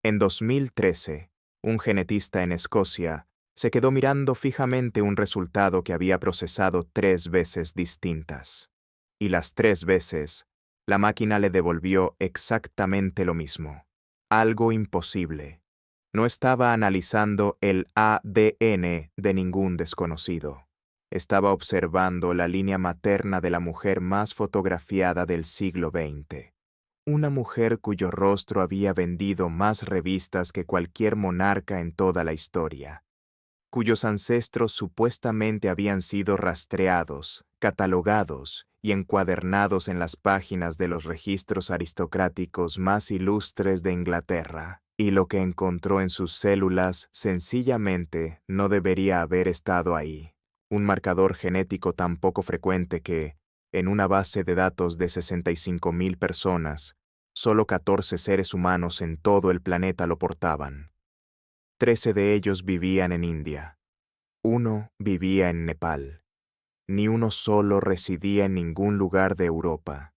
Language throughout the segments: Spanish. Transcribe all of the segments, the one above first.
En 2013, un genetista en Escocia se quedó mirando fijamente un resultado que había procesado 3 veces distintas. Y las 3 veces, la máquina le devolvió exactamente lo mismo. Algo imposible. No estaba analizando el ADN de ningún desconocido. Estaba observando la línea materna de la mujer más fotografiada del siglo XX. Una mujer cuyo rostro había vendido más revistas que cualquier monarca en toda la historia, cuyos ancestros supuestamente habían sido rastreados, catalogados y encuadernados en las páginas de los registros aristocráticos más ilustres de Inglaterra, y lo que encontró en sus células sencillamente no debería haber estado ahí. Un marcador genético tan poco frecuente que, en una base de datos de 65.000 personas, solo 14 seres humanos en todo el planeta lo portaban. 13 de ellos vivían en India. 1 vivía en Nepal. Ni uno solo residía en ningún lugar de Europa.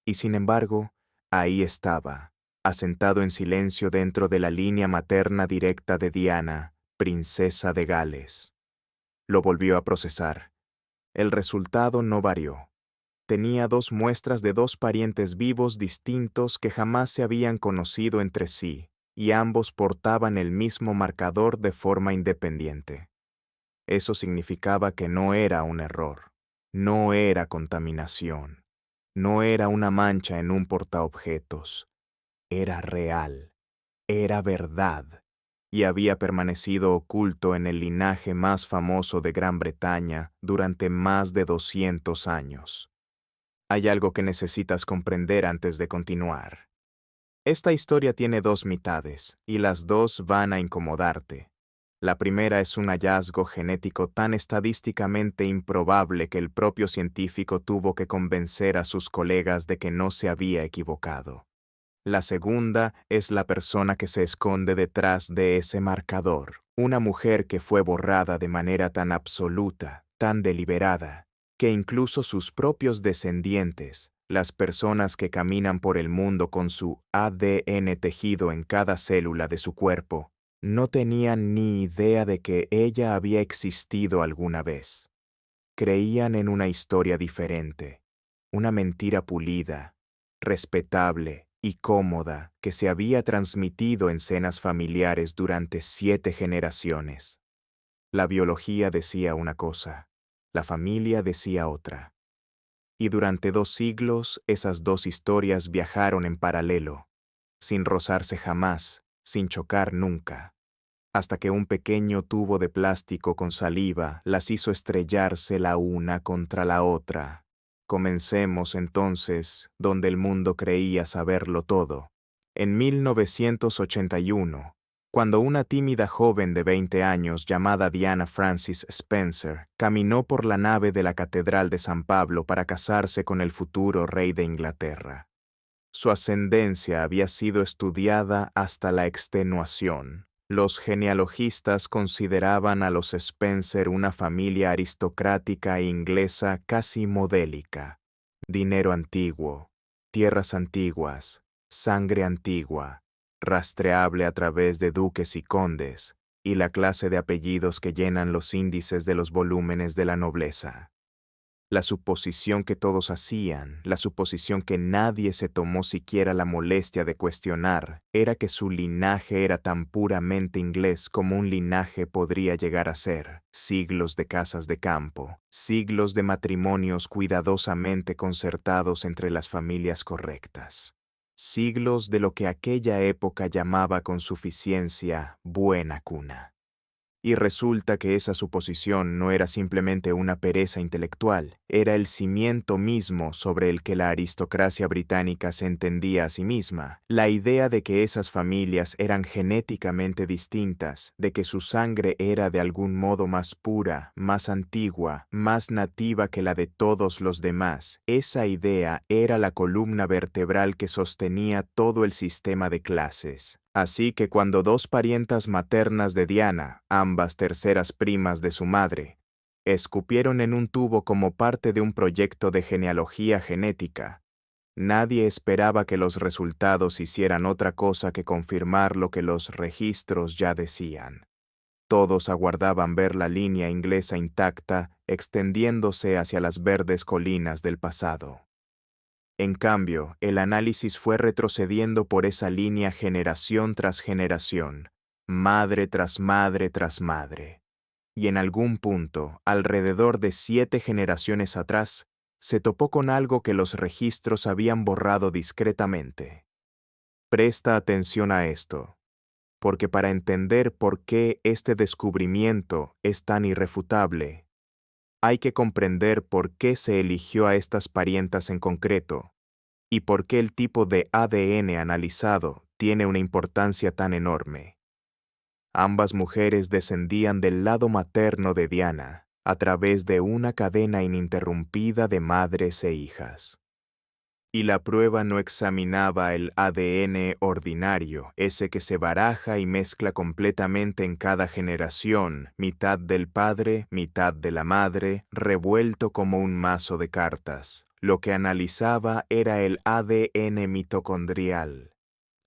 Y sin embargo, ahí estaba, asentado en silencio dentro de la línea materna directa de Diana, princesa de Gales. Lo volvió a procesar. El resultado no varió. Tenía 2 muestras de 2 parientes vivos distintos que jamás se habían conocido entre sí, y ambos portaban el mismo marcador de forma independiente. Eso significaba que no era un error, no era contaminación, no era una mancha en un portaobjetos. Era real, era verdad, y había permanecido oculto en el linaje más famoso de Gran Bretaña durante más de 200 años. Hay algo que necesitas comprender antes de continuar. Esta historia tiene 2 mitades, y las 2 van a incomodarte. La primera es un hallazgo genético tan estadísticamente improbable que el propio científico tuvo que convencer a sus colegas de que no se había equivocado. La segunda es la persona que se esconde detrás de ese marcador, una mujer que fue borrada de manera tan absoluta, tan deliberada, que incluso sus propios descendientes, las personas que caminan por el mundo con su ADN tejido en cada célula de su cuerpo, no tenían ni idea de que ella había existido alguna vez. Creían en una historia diferente, una mentira pulida, respetable y cómoda que se había transmitido en cenas familiares durante 7 generaciones. La biología decía una cosa, la familia decía otra. Y durante 2 siglos esas 2 historias viajaron en paralelo, sin rozarse jamás, sin chocar nunca, hasta que un pequeño tubo de plástico con saliva las hizo estrellarse la una contra la otra. Comencemos entonces donde el mundo creía saberlo todo. En 1981, cuando una tímida joven de 20 años llamada Diana Frances Spencer caminó por la nave de la Catedral de San Pablo para casarse con el futuro rey de Inglaterra. Su ascendencia había sido estudiada hasta la extenuación. Los genealogistas consideraban a los Spencer una familia aristocrática e inglesa casi modélica. Dinero antiguo, tierras antiguas, sangre antigua, rastreable a través de duques y condes, y la clase de apellidos que llenan los índices de los volúmenes de la nobleza. La suposición que todos hacían, la suposición que nadie se tomó siquiera la molestia de cuestionar, era que su linaje era tan puramente inglés como un linaje podría llegar a ser. Siglos de casas de campo, siglos de matrimonios cuidadosamente concertados entre las familias correctas. Siglos de lo que aquella época llamaba con suficiencia buena cuna. Y resulta que esa suposición no era simplemente una pereza intelectual, era el cimiento mismo sobre el que la aristocracia británica se entendía a sí misma, la idea de que esas familias eran genéticamente distintas, de que su sangre era de algún modo más pura, más antigua, más nativa que la de todos los demás. Esa idea era la columna vertebral que sostenía todo el sistema de clases. Así que cuando 2 parientas maternas de Diana, ambas terceras primas de su madre, escupieron en un tubo como parte de un proyecto de genealogía genética, Nadie esperaba que los resultados hicieran otra cosa que confirmar lo que los registros ya decían. Todos aguardaban ver la línea inglesa intacta extendiéndose hacia las verdes colinas del pasado. En cambio, el análisis fue retrocediendo por esa línea generación tras generación, madre tras madre tras madre. Y en algún punto, alrededor de 7 generaciones atrás, se topó con algo que los registros habían borrado discretamente. Presta atención a esto, porque para entender por qué este descubrimiento es tan irrefutable, hay que comprender por qué se eligió a estas parientas en concreto y por qué el tipo de ADN analizado tiene una importancia tan enorme. Ambas mujeres descendían del lado materno de Diana a través de una cadena ininterrumpida de madres e hijas. Y la prueba no examinaba el ADN ordinario, ese que se baraja y mezcla completamente en cada generación, mitad del padre, mitad de la madre, revuelto como un mazo de cartas. Lo que analizaba era el ADN mitocondrial.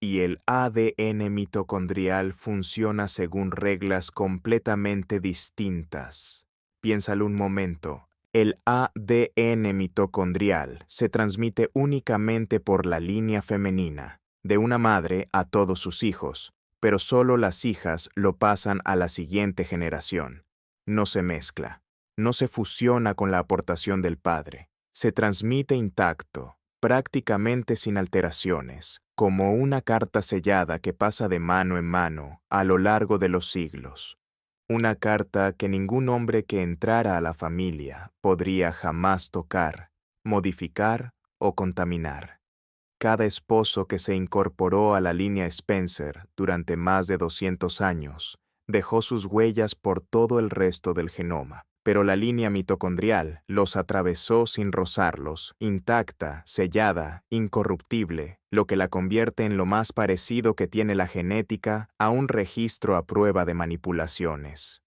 Y el ADN mitocondrial funciona según reglas completamente distintas. Piénsalo un momento. El ADN mitocondrial se transmite únicamente por la línea femenina, de una madre a todos sus hijos, pero solo las hijas lo pasan a la siguiente generación. No se mezcla, no se fusiona con la aportación del padre, se transmite intacto, prácticamente sin alteraciones, como una carta sellada que pasa de mano en mano a lo largo de los siglos. Una carta que ningún hombre que entrara a la familia podría jamás tocar, modificar o contaminar. Cada esposo que se incorporó a la línea Spencer durante más de 200 años dejó sus huellas por todo el resto del genoma, pero la línea mitocondrial los atravesó sin rozarlos, intacta, sellada, incorruptible, lo que la convierte en lo más parecido que tiene la genética a un registro a prueba de manipulaciones.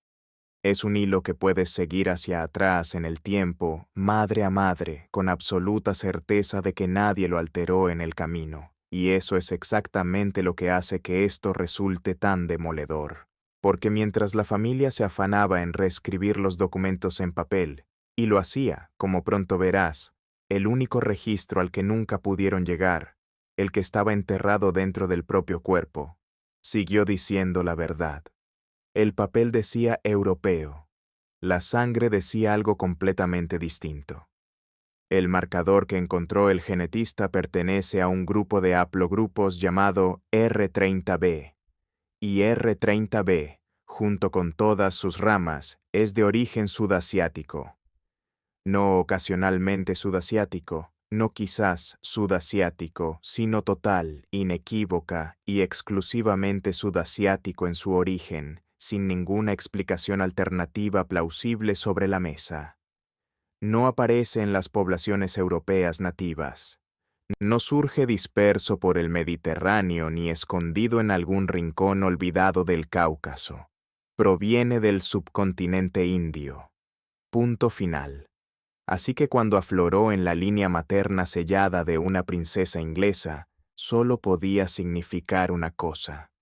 Es un hilo que puedes seguir hacia atrás en el tiempo, madre a madre, con absoluta certeza de que nadie lo alteró en el camino, y eso es exactamente lo que hace que esto resulte tan demoledor. Porque mientras la familia se afanaba en reescribir los documentos en papel, y lo hacía, como pronto verás, el único registro al que nunca pudieron llegar, el que estaba enterrado dentro del propio cuerpo, siguió diciendo la verdad. El papel decía europeo, la sangre decía algo completamente distinto. El marcador que encontró el genetista pertenece a un grupo de haplogrupos llamado R30b, y R30b, junto con todas sus ramas, es de origen sudasiático. No ocasionalmente sudasiático, no quizás sudasiático, sino total, inequívoca y exclusivamente sudasiático en su origen, sin ninguna explicación alternativa plausible sobre la mesa. No aparece en las poblaciones europeas nativas. No surge disperso por el Mediterráneo ni escondido en algún rincón olvidado del Cáucaso. Proviene del subcontinente indio. Punto final. Así que cuando afloró en la línea materna sellada de una princesa inglesa, solo podía significar una cosa.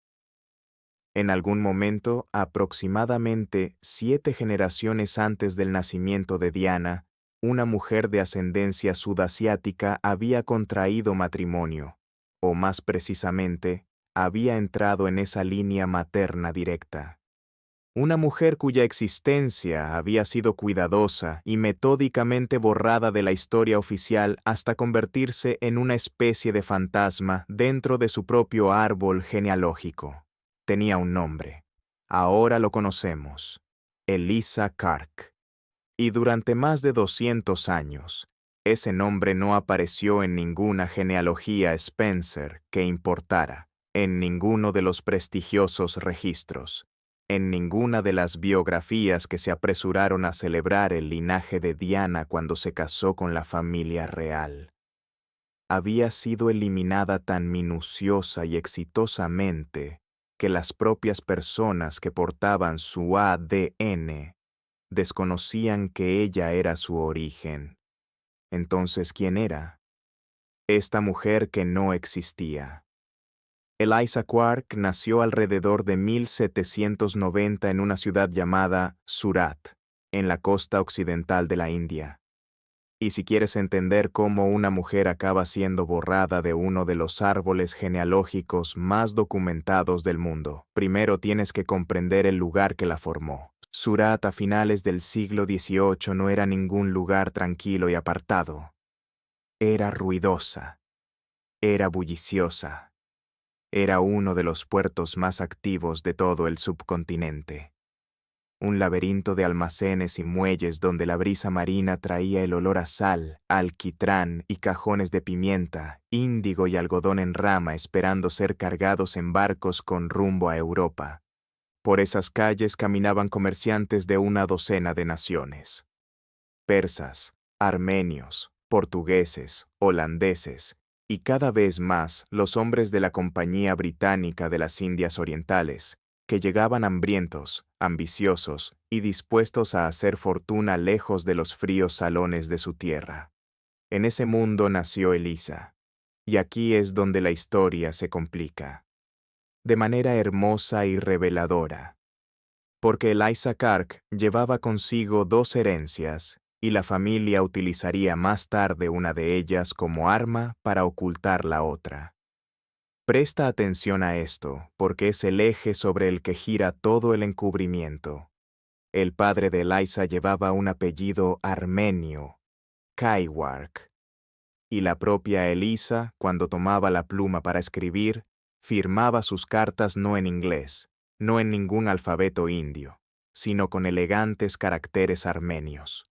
En algún momento, aproximadamente 7 generaciones antes del nacimiento de Diana, una mujer de ascendencia sudasiática había contraído matrimonio, o más precisamente, había entrado en esa línea materna directa. Una mujer cuya existencia había sido cuidadosa y metódicamente borrada de la historia oficial hasta convertirse en una especie de fantasma dentro de su propio árbol genealógico. Tenía un nombre. Ahora lo conocemos. Eliza Kark. Y durante más de 200 años, ese nombre no apareció en ninguna genealogía Spencer que importara, en ninguno de los prestigiosos registros, en ninguna de las biografías que se apresuraron a celebrar el linaje de Diana cuando se casó con la familia real. Había sido eliminada tan minuciosa y exitosamente que las propias personas que portaban su ADN desconocían que ella era su origen. Entonces, ¿quién era? esta mujer que no existía. Eliza Quark nació alrededor de 1790 en una ciudad llamada Surat, en la costa occidental de la India. Y si quieres entender cómo una mujer acaba siendo borrada de uno de los árboles genealógicos más documentados del mundo, primero tienes que comprender el lugar que la formó. Surat a finales del siglo XVIII no era ningún lugar tranquilo y apartado. Era ruidosa. Era bulliciosa. Era uno de los puertos más activos de todo el subcontinente. Un laberinto de almacenes y muelles donde la brisa marina traía el olor a sal, alquitrán y cajones de pimienta, índigo y algodón en rama esperando ser cargados en barcos con rumbo a Europa. Por esas calles caminaban comerciantes de una docena de naciones. Persas, armenios, portugueses, holandeses, y cada vez más los hombres de la Compañía Británica de las Indias Orientales, que llegaban hambrientos, ambiciosos y dispuestos a hacer fortuna lejos de los fríos salones de su tierra. En ese mundo nació Eliza, y aquí es donde la historia se complica. De manera hermosa y reveladora. Porque Eliza Quark llevaba consigo 2 herencias, y la familia utilizaría más tarde una de ellas como arma para ocultar la otra. Presta atención a esto, porque es el eje sobre el que gira todo el encubrimiento. El padre de Eliza llevaba un apellido armenio, Kaiwark, y la propia Eliza, cuando tomaba la pluma para escribir, firmaba sus cartas no en inglés, no en ningún alfabeto indio, sino con elegantes caracteres armenios.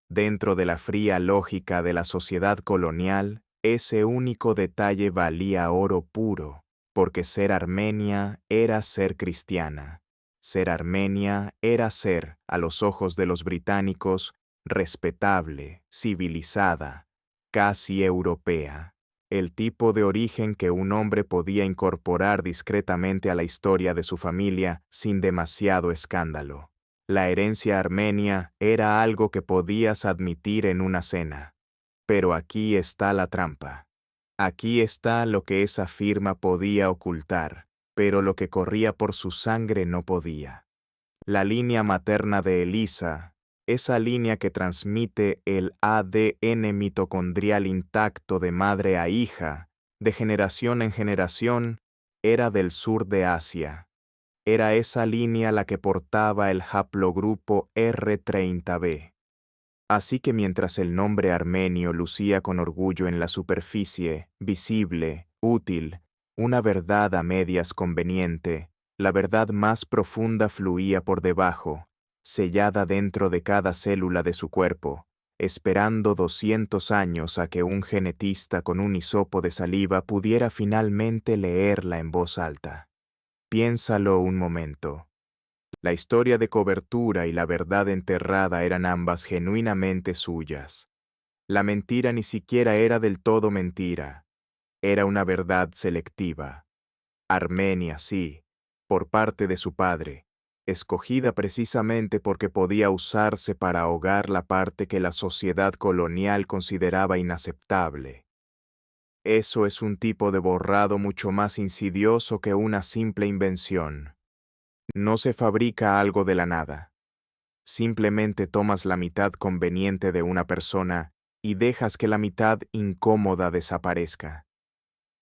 Dentro de la fría lógica de la sociedad colonial, ese único detalle valía oro puro, porque ser armenia era ser cristiana. Ser armenia era ser, a los ojos de los británicos, respetable, civilizada, casi europea, el tipo de origen que un hombre podía incorporar discretamente a la historia de su familia sin demasiado escándalo. La herencia armenia era algo que podías admitir en una cena. Pero aquí está la trampa. Aquí está lo que esa firma podía ocultar, pero lo que corría por su sangre no podía. La línea materna de Eliza, esa línea que transmite el ADN mitocondrial intacto de madre a hija, de generación en generación, era del sur de Asia. Era esa línea la que portaba el haplogrupo R30b. Así que mientras el nombre armenio lucía con orgullo en la superficie, visible, útil, una verdad a medias conveniente, la verdad más profunda fluía por debajo, sellada dentro de cada célula de su cuerpo, esperando 200 años a que un genetista con un hisopo de saliva pudiera finalmente leerla en voz alta. Piénsalo un momento. La historia de cobertura y la verdad enterrada eran ambas genuinamente suyas. La mentira ni siquiera era del todo mentira. Era una verdad selectiva. Armenia, sí, por parte de su padre, escogida precisamente porque podía usarse para ahogar la parte que la sociedad colonial consideraba inaceptable. Eso es un tipo de borrado mucho más insidioso que una simple invención. No se fabrica algo de la nada. Simplemente tomas la mitad conveniente de una persona y dejas que la mitad incómoda desaparezca.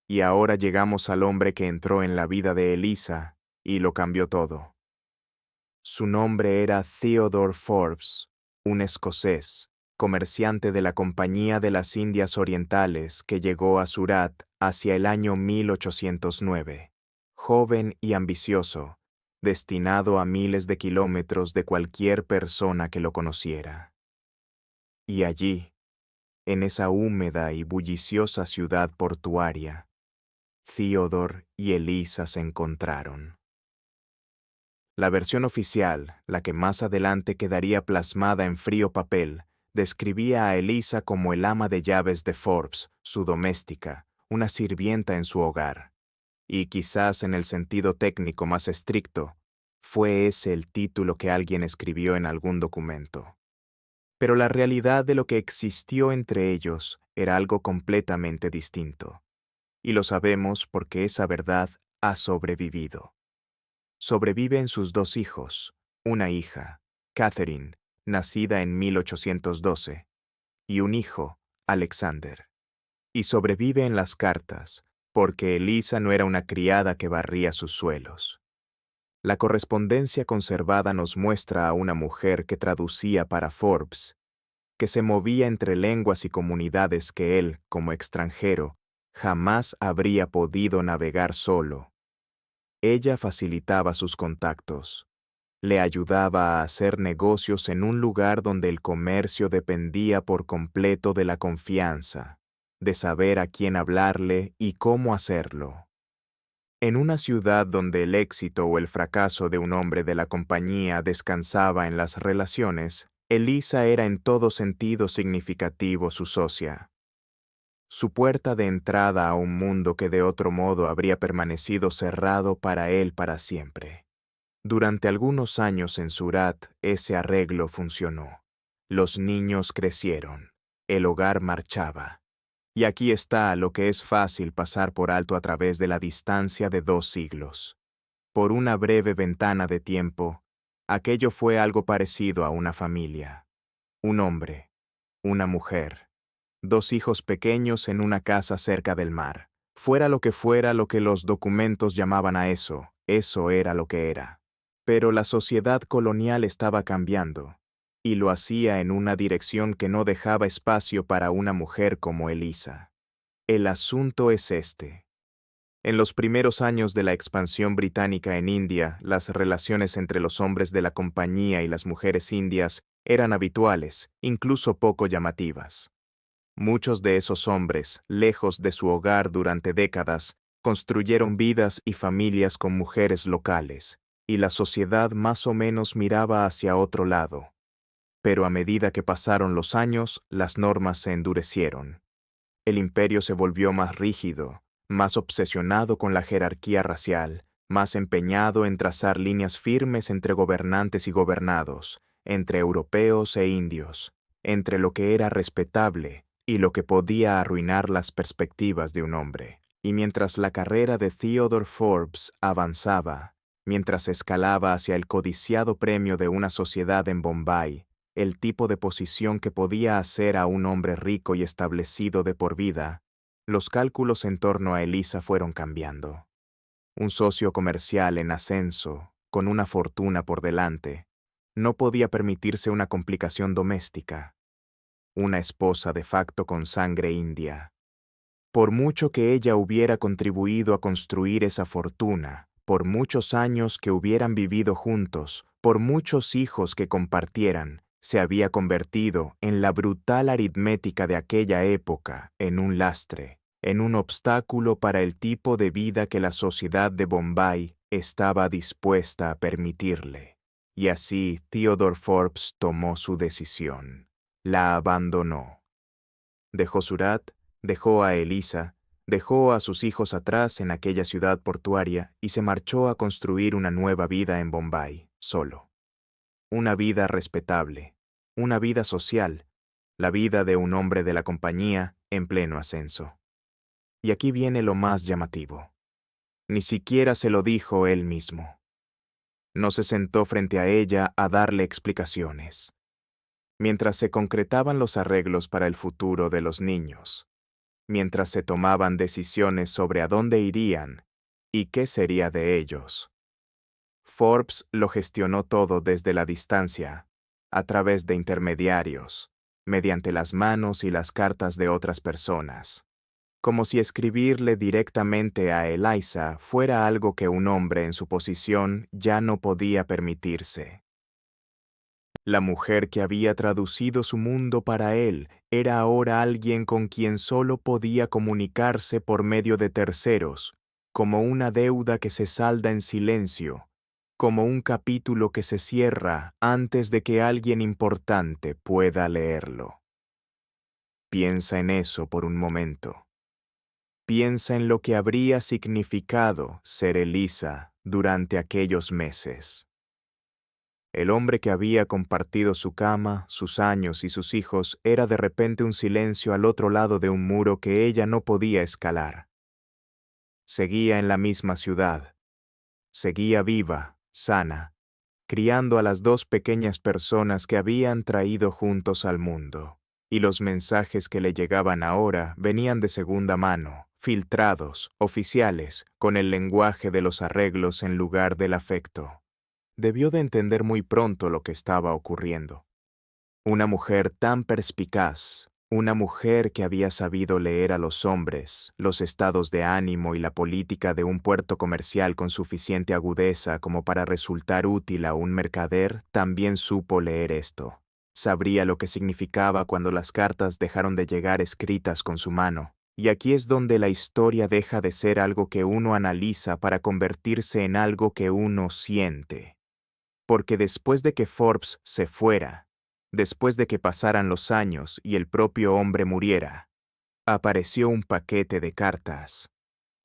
Y ahora llegamos al hombre que entró en la vida de Eliza y lo cambió todo. Su nombre era Theodore Forbes, un escocés, comerciante de la Compañía de las Indias Orientales que llegó a Surat hacia el año 1809, joven y ambicioso, destinado a miles de kilómetros de cualquier persona que lo conociera. Y allí, en esa húmeda y bulliciosa ciudad portuaria, Theodore y Eliza se encontraron. La versión oficial, la que más adelante quedaría plasmada en frío papel, describía a Eliza como el ama de llaves de Forbes, su doméstica, una sirvienta en su hogar. Y quizás en el sentido técnico más estricto, fue ese el título que alguien escribió en algún documento. Pero la realidad de lo que existió entre ellos era algo completamente distinto. Y lo sabemos porque esa verdad ha sobrevivido. Sobrevive en sus dos hijos, una hija, Catherine, nacida en 1812, y un hijo, Alexander. Y sobrevive en las cartas, porque Elisa no era una criada que barría sus suelos. La correspondencia conservada nos muestra a una mujer que traducía para Forbes, que se movía entre lenguas y comunidades que él, como extranjero, jamás habría podido navegar solo. Ella facilitaba sus contactos, le ayudaba a hacer negocios en un lugar donde el comercio dependía por completo de la confianza, de saber a quién hablarle y cómo hacerlo. En una ciudad donde el éxito o el fracaso de un hombre de la compañía descansaba en las relaciones, Elisa era en todo sentido significativo su socia. Su puerta de entrada a un mundo que de otro modo habría permanecido cerrado para él para siempre. Durante algunos años en Surat, ese arreglo funcionó. Los niños crecieron, el hogar marchaba. Y aquí está lo que es fácil pasar por alto a través de la distancia de 2 siglos. Por una breve ventana de tiempo, aquello fue algo parecido a una familia. Un hombre, una mujer, 2 hijos pequeños en una casa cerca del mar. Fuera lo que los documentos llamaban a eso, eso era lo que era. Pero la sociedad colonial estaba cambiando, y lo hacía en una dirección que no dejaba espacio para una mujer como Elisa. El asunto es este. En los primeros años de la expansión británica en India, las relaciones entre los hombres de la compañía y las mujeres indias eran habituales, incluso poco llamativas. Muchos de esos hombres, lejos de su hogar durante décadas, construyeron vidas y familias con mujeres locales, y la sociedad más o menos miraba hacia otro lado. Pero a medida que pasaron los años, las normas se endurecieron. El imperio se volvió más rígido, más obsesionado con la jerarquía racial, más empeñado en trazar líneas firmes entre gobernantes y gobernados, entre europeos e indios, entre lo que era respetable y lo que podía arruinar las perspectivas de un hombre. Y mientras la carrera de Theodore Forbes avanzaba, mientras escalaba hacia el codiciado premio de una sociedad en Bombay, el tipo de posición que podía hacer a un hombre rico y establecido de por vida, los cálculos en torno a Elisa fueron cambiando. Un socio comercial en ascenso, con una fortuna por delante, no podía permitirse una complicación doméstica. Una esposa de facto con sangre india. Por mucho que ella hubiera contribuido a construir esa fortuna, por muchos años que hubieran vivido juntos, por muchos hijos que compartieran, se había convertido en la brutal aritmética de aquella época, en un lastre, en un obstáculo para el tipo de vida que la sociedad de Bombay estaba dispuesta a permitirle. Y así Theodore Forbes tomó su decisión. La abandonó. Dejó Surat, dejó a Elisa, dejó a sus hijos atrás en aquella ciudad portuaria y se marchó a construir una nueva vida en Bombay, solo. Una vida respetable, una vida social, la vida de un hombre de la compañía en pleno ascenso. Y aquí viene lo más llamativo. Ni siquiera se lo dijo él mismo. No se sentó frente a ella a darle explicaciones. Mientras se concretaban los arreglos para el futuro de los niños, mientras se tomaban decisiones sobre a dónde irían y qué sería de ellos. Forbes lo gestionó todo desde la distancia, a través de intermediarios, mediante las manos y las cartas de otras personas, como si escribirle directamente a Elisa fuera algo que un hombre en su posición ya no podía permitirse. La mujer que había traducido su mundo para él era ahora alguien con quien solo podía comunicarse por medio de terceros, como una deuda que se salda en silencio, como un capítulo que se cierra antes de que alguien importante pueda leerlo. Piensa en eso por un momento. Piensa en lo que habría significado ser Elisa durante aquellos meses. El hombre que había compartido su cama, sus años y sus hijos era de repente un silencio al otro lado de un muro que ella no podía escalar. Seguía en la misma ciudad. Seguía viva, sana, criando a las dos pequeñas personas que habían traído juntos al mundo. Y los mensajes que le llegaban ahora venían de segunda mano, filtrados, oficiales, con el lenguaje de los arreglos en lugar del afecto. Debió de entender muy pronto lo que estaba ocurriendo. Una mujer tan perspicaz, una mujer que había sabido leer a los hombres, los estados de ánimo y la política de un puerto comercial con suficiente agudeza como para resultar útil a un mercader, también supo leer esto. Sabría lo que significaba cuando las cartas dejaron de llegar escritas con su mano. Y aquí es donde la historia deja de ser algo que uno analiza para convertirse en algo que uno siente. Porque después de que Forbes se fuera, después de que pasaran los años y el propio hombre muriera, apareció un paquete de cartas.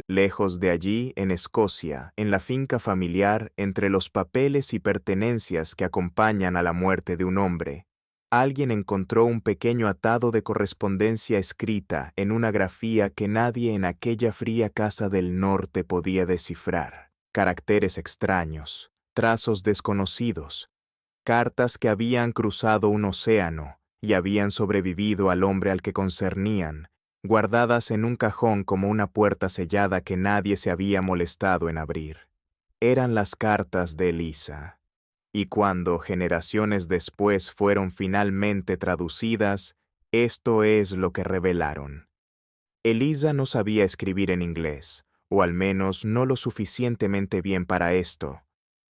Lejos de allí, en Escocia, en la finca familiar, entre los papeles y pertenencias que acompañan a la muerte de un hombre, alguien encontró un pequeño atado de correspondencia escrita en una grafía que nadie en aquella fría casa del norte podía descifrar. Caracteres extraños, trazos desconocidos, cartas que habían cruzado un océano y habían sobrevivido al hombre al que concernían, guardadas en un cajón como una puerta sellada que nadie se había molestado en abrir. Eran las cartas de Elisa. Y cuando, generaciones después, fueron finalmente traducidas, esto es lo que revelaron. Elisa no sabía escribir en inglés, o al menos no lo suficientemente bien para esto.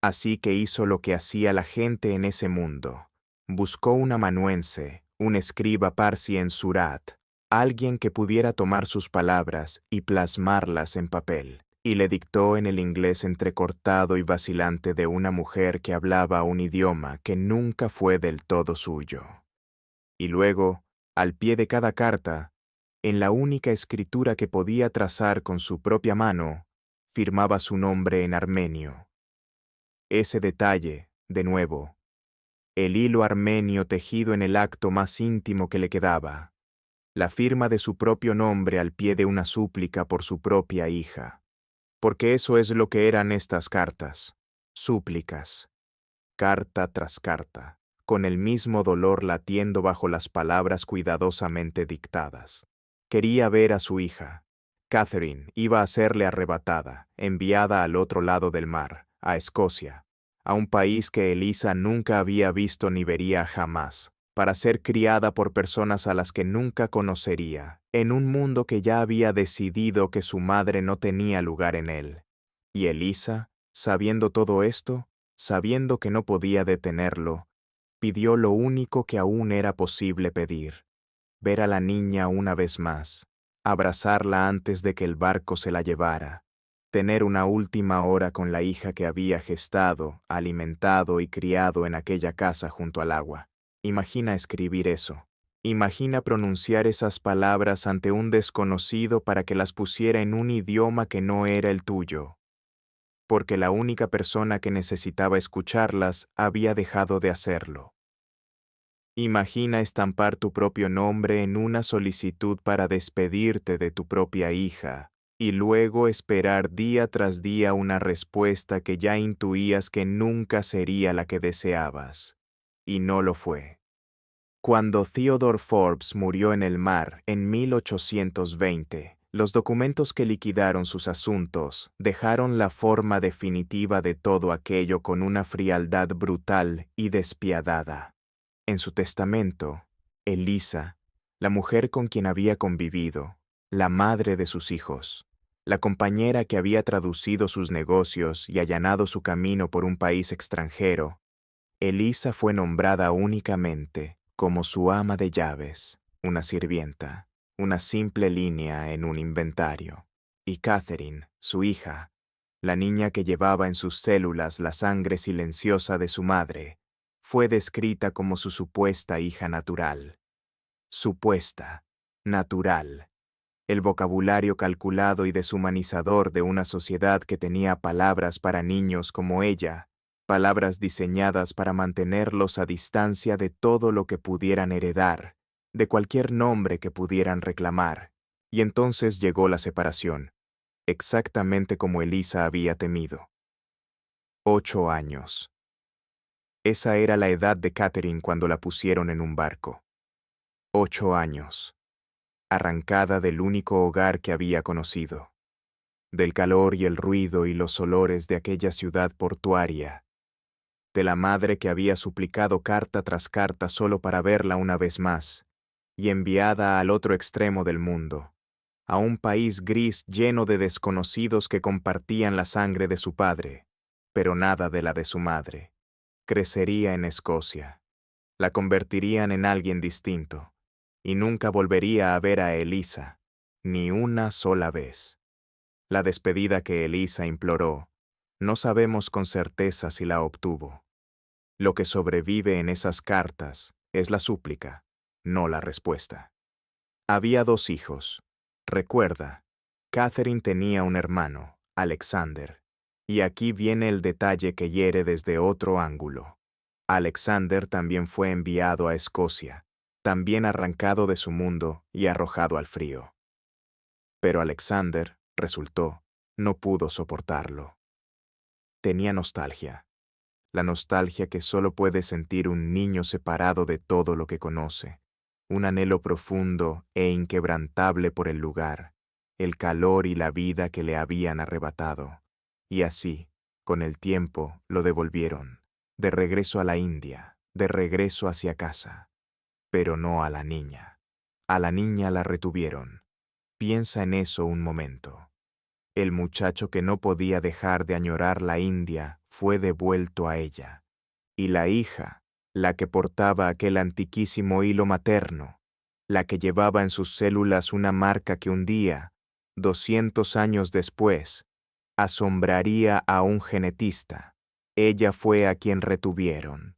Así que hizo lo que hacía la gente en ese mundo. Buscó un amanuense, un escriba parsi en Surat, alguien que pudiera tomar sus palabras y plasmarlas en papel, y le dictó en el inglés entrecortado y vacilante de una mujer que hablaba un idioma que nunca fue del todo suyo. Y luego, al pie de cada carta, en la única escritura que podía trazar con su propia mano, firmaba su nombre en armenio. Ese detalle, de nuevo, el hilo armenio tejido en el acto más íntimo que le quedaba, la firma de su propio nombre al pie de una súplica por su propia hija. Porque eso es lo que eran estas cartas, súplicas, carta tras carta, con el mismo dolor latiendo bajo las palabras cuidadosamente dictadas. Quería ver a su hija. Catherine iba a serle arrebatada, enviada al otro lado del mar, a Escocia, a un país que Elisa nunca había visto ni vería jamás, para ser criada por personas a las que nunca conocería, en un mundo que ya había decidido que su madre no tenía lugar en él. Y Elisa, sabiendo todo esto, sabiendo que no podía detenerlo, pidió lo único que aún era posible pedir: ver a la niña una vez más, abrazarla antes de que el barco se la llevara, tener una última hora con la hija que había gestado, alimentado y criado en aquella casa junto al agua. Imagina escribir eso. Imagina pronunciar esas palabras ante un desconocido para que las pusiera en un idioma que no era el tuyo, porque la única persona que necesitaba escucharlas había dejado de hacerlo. Imagina estampar tu propio nombre en una solicitud para despedirte de tu propia hija, y luego esperar día tras día una respuesta que ya intuías que nunca sería la que deseabas. Y no lo fue. Cuando Theodore Forbes murió en el mar en 1820, los documentos que liquidaron sus asuntos dejaron la forma definitiva de todo aquello con una frialdad brutal y despiadada. En su testamento, Elisa, la mujer con quien había convivido, la madre de sus hijos, la compañera que había traducido sus negocios y allanado su camino por un país extranjero, Elisa fue nombrada únicamente como su ama de llaves, una sirvienta, una simple línea en un inventario. Y Catherine, su hija, la niña que llevaba en sus células la sangre silenciosa de su madre, fue descrita como su supuesta hija natural. Supuesta, natural. El vocabulario calculado y deshumanizador de una sociedad que tenía palabras para niños como ella palabras diseñadas para mantenerlos a distancia de todo lo que pudieran heredar, de cualquier nombre que pudieran reclamar. Y entonces llegó la separación, exactamente como Elisa había temido. 8 años. Esa era la edad de Catherine cuando la pusieron en un barco. 8 años. Arrancada del único hogar que había conocido, del calor y el ruido y los olores de aquella ciudad portuaria, de la madre que había suplicado carta tras carta solo para verla una vez más, y enviada al otro extremo del mundo, a un país gris lleno de desconocidos que compartían la sangre de su padre, pero nada de la de su madre. Crecería en Escocia. La convertirían en alguien distinto, y nunca volvería a ver a Elisa, ni una sola vez. La despedida que Elisa imploró, no sabemos con certeza si la obtuvo. Lo que sobrevive en esas cartas es la súplica, no la respuesta. Había 2 hijos. Recuerda, Catherine tenía un hermano, Alexander. Y aquí viene el detalle que hiere desde otro ángulo. Alexander también fue enviado a Escocia, también arrancado de su mundo y arrojado al frío. Pero Alexander, resultó, no pudo soportarlo. Tenía nostalgia. La nostalgia que solo puede sentir un niño separado de todo lo que conoce. Un anhelo profundo e inquebrantable por el lugar, el calor y la vida que le habían arrebatado. Y así, con el tiempo, lo devolvieron, de regreso a la India, de regreso hacia casa. Pero no a la niña. A la niña la retuvieron. Piensa en eso un momento. El muchacho que no podía dejar de añorar la India fue devuelto a ella. Y la hija, la que portaba aquel antiquísimo hilo materno, la que llevaba en sus células una marca que un día, 200 años después, asombraría a un genetista. Ella fue a quien retuvieron.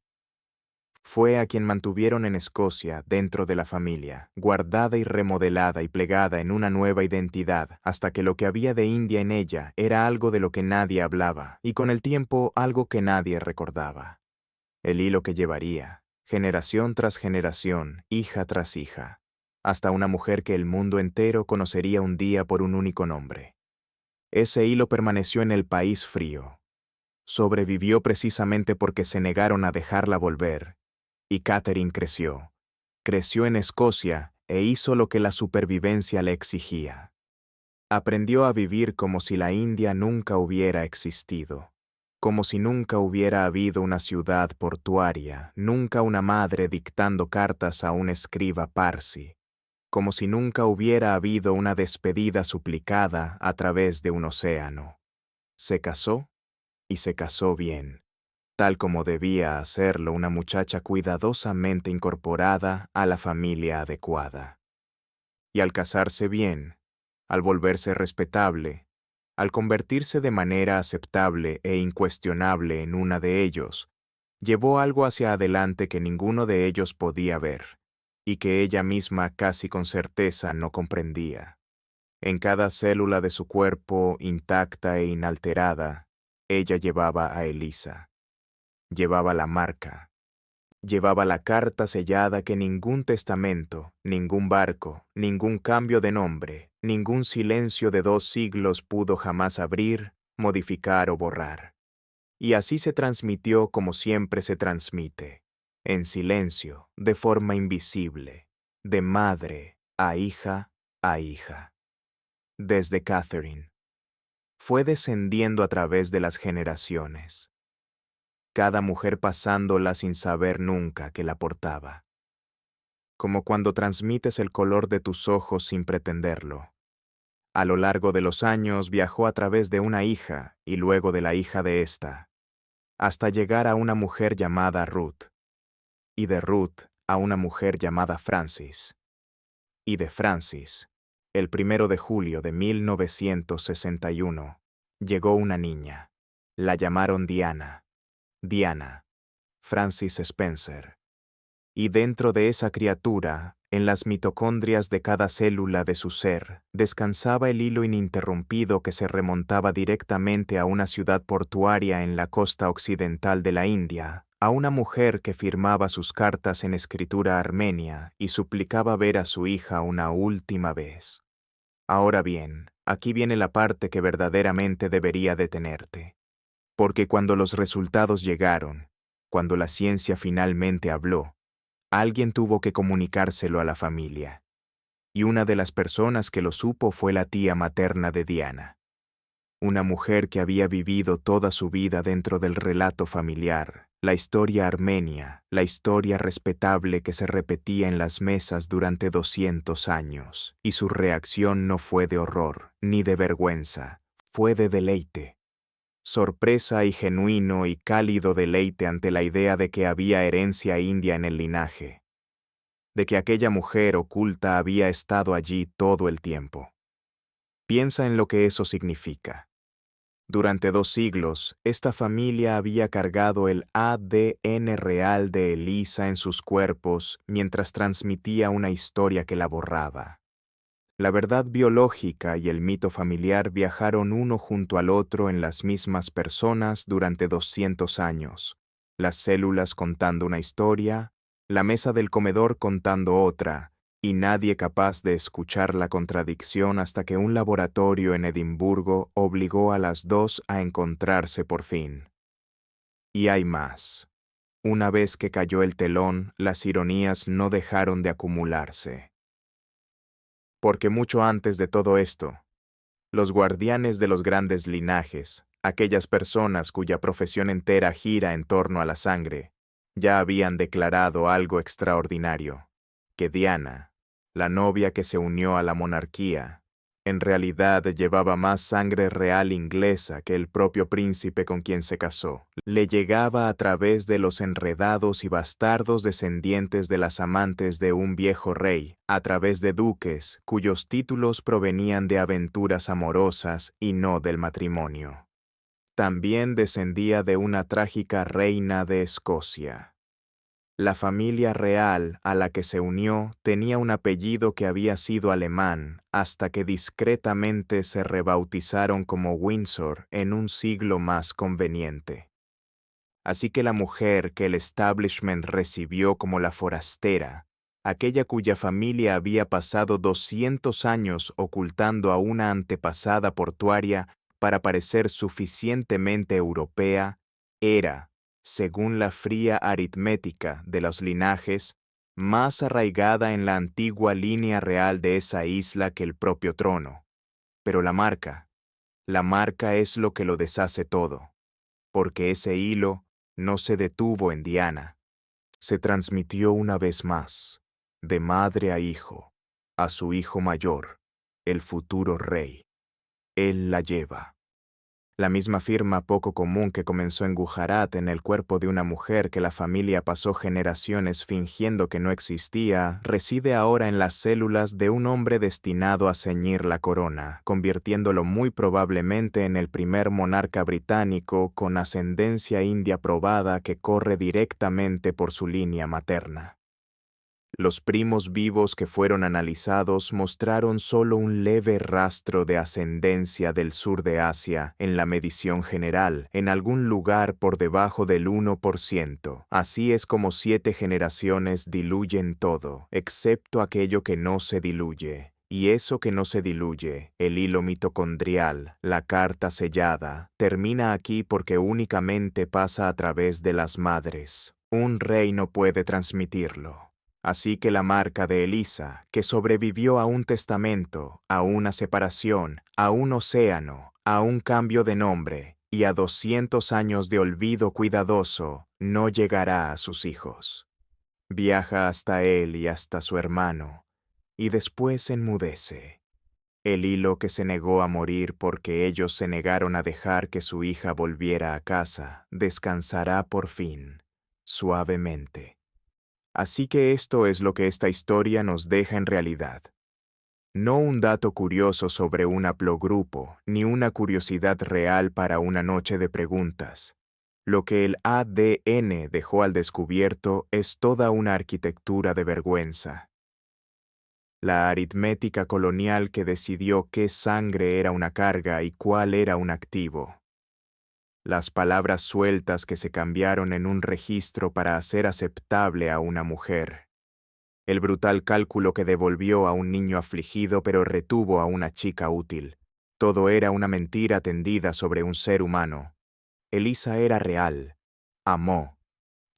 Fue a quien mantuvieron en Escocia, dentro de la familia, guardada y remodelada y plegada en una nueva identidad, hasta que lo que había de India en ella era algo de lo que nadie hablaba, y con el tiempo algo que nadie recordaba. El hilo que llevaría, generación tras generación, hija tras hija, hasta una mujer que el mundo entero conocería un día por un único nombre. Ese hilo permaneció en el país frío. Sobrevivió precisamente porque se negaron a dejarla volver. Y Catherine creció. Creció en Escocia e hizo lo que la supervivencia le exigía. Aprendió a vivir como si la India nunca hubiera existido, como si nunca hubiera habido una ciudad portuaria, nunca una madre dictando cartas a un escriba parsi, como si nunca hubiera habido una despedida suplicada a través de un océano. Se casó, y se casó bien, tal como debía hacerlo una muchacha cuidadosamente incorporada a la familia adecuada. Y al casarse bien, al volverse respetable, al convertirse de manera aceptable e incuestionable en una de ellos, llevó algo hacia adelante que ninguno de ellos podía ver, y que ella misma casi con certeza no comprendía. En cada célula de su cuerpo, intacta e inalterada, ella llevaba a Elisa. Llevaba la marca. Llevaba la carta sellada que ningún testamento, ningún barco, ningún cambio de nombre, ningún silencio de 2 siglos pudo jamás abrir, modificar o borrar. Y así se transmitió como siempre se transmite, en silencio, de forma invisible, de madre a hija a hija. Desde Catherine. Fue descendiendo a través de las generaciones. Cada mujer pasándola sin saber nunca que la portaba. Como cuando transmites el color de tus ojos sin pretenderlo. A lo largo de los años viajó a través de una hija y luego de la hija de esta, hasta llegar a una mujer llamada Ruth, y de Ruth a una mujer llamada Francis, y de Francis, el 1 de julio de 1961, llegó una niña. La llamaron Diana. Diana, Francis Spencer. Y dentro de esa criatura, En las mitocondrias de cada célula de su ser, descansaba el hilo ininterrumpido que se remontaba directamente a una ciudad portuaria en la costa occidental de la India, a una mujer que firmaba sus cartas en escritura armenia y suplicaba ver a su hija una última vez. Ahora bien, aquí viene la parte que verdaderamente debería detenerte. Porque cuando los resultados llegaron, cuando la ciencia finalmente habló, alguien tuvo que comunicárselo a la familia. Y una de las personas que lo supo fue la tía materna de Diana. Una mujer que había vivido toda su vida dentro del relato familiar, la historia armenia, la historia respetable que se repetía en las mesas durante 200 años, y su reacción no fue de horror, ni de vergüenza, fue de deleite. Sorpresa y genuino y cálido deleite ante la idea de que había herencia india en el linaje, de que aquella mujer oculta había estado allí todo el tiempo. Piensa en lo que eso significa. Durante 2 siglos, esta familia había cargado el ADN real de Elisa en sus cuerpos mientras transmitía una historia que la borraba. La verdad biológica y el mito familiar viajaron uno junto al otro en las mismas personas durante 200 años, las células contando una historia, la mesa del comedor contando otra, y nadie capaz de escuchar la contradicción hasta que un laboratorio en Edimburgo obligó a las dos a encontrarse por fin. Y hay más. Una vez que cayó el telón, las ironías no dejaron de acumularse. Porque mucho antes de todo esto, los guardianes de los grandes linajes, aquellas personas cuya profesión entera gira en torno a la sangre, ya habían declarado algo extraordinario, que Diana, la novia que se unió a la monarquía, en realidad llevaba más sangre real inglesa que el propio príncipe con quien se casó. Le llegaba a través de los enredados y bastardos descendientes de las amantes de un viejo rey, a través de duques cuyos títulos provenían de aventuras amorosas y no del matrimonio. También descendía de una trágica reina de Escocia. La familia real a la que se unió tenía un apellido que había sido alemán hasta que discretamente se rebautizaron como Windsor en un siglo más conveniente. Así que la mujer que el establishment recibió como la forastera, aquella cuya familia había pasado 200 años ocultando a una antepasada portuaria para parecer suficientemente europea, era, según la fría aritmética de los linajes, más arraigada en la antigua línea real de esa isla que el propio trono. Pero la marca es lo que lo deshace todo, porque ese hilo no se detuvo en Diana, se transmitió una vez más, de madre a hijo, a su hijo mayor, el futuro rey. Él la lleva. La misma firma poco común que comenzó en Gujarat en el cuerpo de una mujer que la familia pasó generaciones fingiendo que no existía, reside ahora en las células de un hombre destinado a ceñir la corona, convirtiéndolo muy probablemente en el primer monarca británico con ascendencia india probada que corre directamente por su línea materna. Los primos vivos que fueron analizados mostraron solo un leve rastro de ascendencia del sur de Asia en la medición general, en algún lugar por debajo del 1%. Así es como 7 generaciones diluyen todo, excepto aquello que no se diluye. Y eso que no se diluye, el hilo mitocondrial, la carta sellada, termina aquí porque únicamente pasa a través de las madres. Un rey no puede transmitirlo. Así que la marca de Elisa, que sobrevivió a un testamento, a una separación, a un océano, a un cambio de nombre y a 200 años de olvido cuidadoso, no llegará a sus hijos. Viaja hasta él y hasta su hermano, y después enmudece. El hilo que se negó a morir porque ellos se negaron a dejar que su hija volviera a casa, descansará por fin, suavemente. Así que esto es lo que esta historia nos deja en realidad. No un dato curioso sobre un haplogrupo, ni una curiosidad real para una noche de preguntas. Lo que el ADN dejó al descubierto es toda una arquitectura de vergüenza. la aritmética colonial que decidió qué sangre era una carga y cuál era un activo, las palabras sueltas que se cambiaron en un registro para hacer aceptable a una mujer, el brutal cálculo que devolvió a un niño afligido pero retuvo a una chica útil. Todo era una mentira tendida sobre un ser humano. Elisa era real, amó,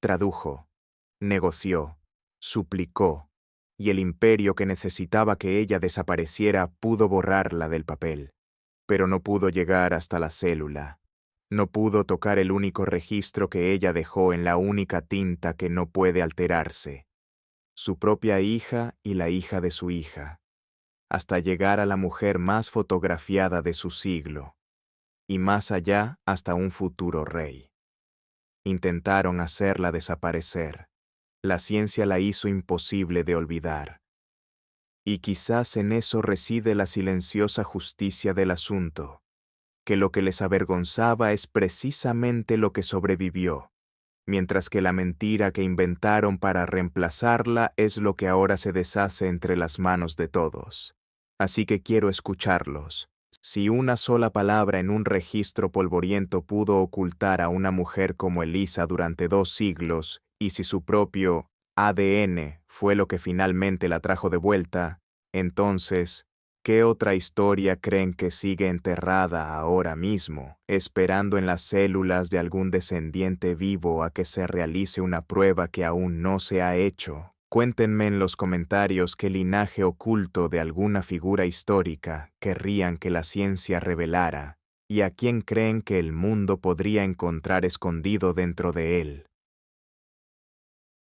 tradujo, negoció, suplicó, y el imperio que necesitaba que ella desapareciera pudo borrarla del papel. Pero no pudo llegar hasta la célula. No pudo tocar el único registro que ella dejó en la única tinta que no puede alterarse, su propia hija y la hija de su hija, hasta llegar a la mujer más fotografiada de su siglo, y más allá hasta un futuro rey. Intentaron hacerla desaparecer. La ciencia la hizo imposible de olvidar. Y quizás en eso reside la silenciosa justicia del asunto, que lo que les avergonzaba es precisamente lo que sobrevivió, mientras que la mentira que inventaron para reemplazarla es lo que ahora se deshace entre las manos de todos. Así que quiero escucharlos. Si una sola palabra en un registro polvoriento pudo ocultar a una mujer como Elisa durante 2 siglos, y si su propio ADN fue lo que finalmente la trajo de vuelta, entonces, ¿qué otra historia creen que sigue enterrada ahora mismo, esperando en las células de algún descendiente vivo a que se realice una prueba que aún no se ha hecho? Cuéntenme en los comentarios qué linaje oculto de alguna figura histórica querrían que la ciencia revelara, y a quién creen que el mundo podría encontrar escondido dentro de él.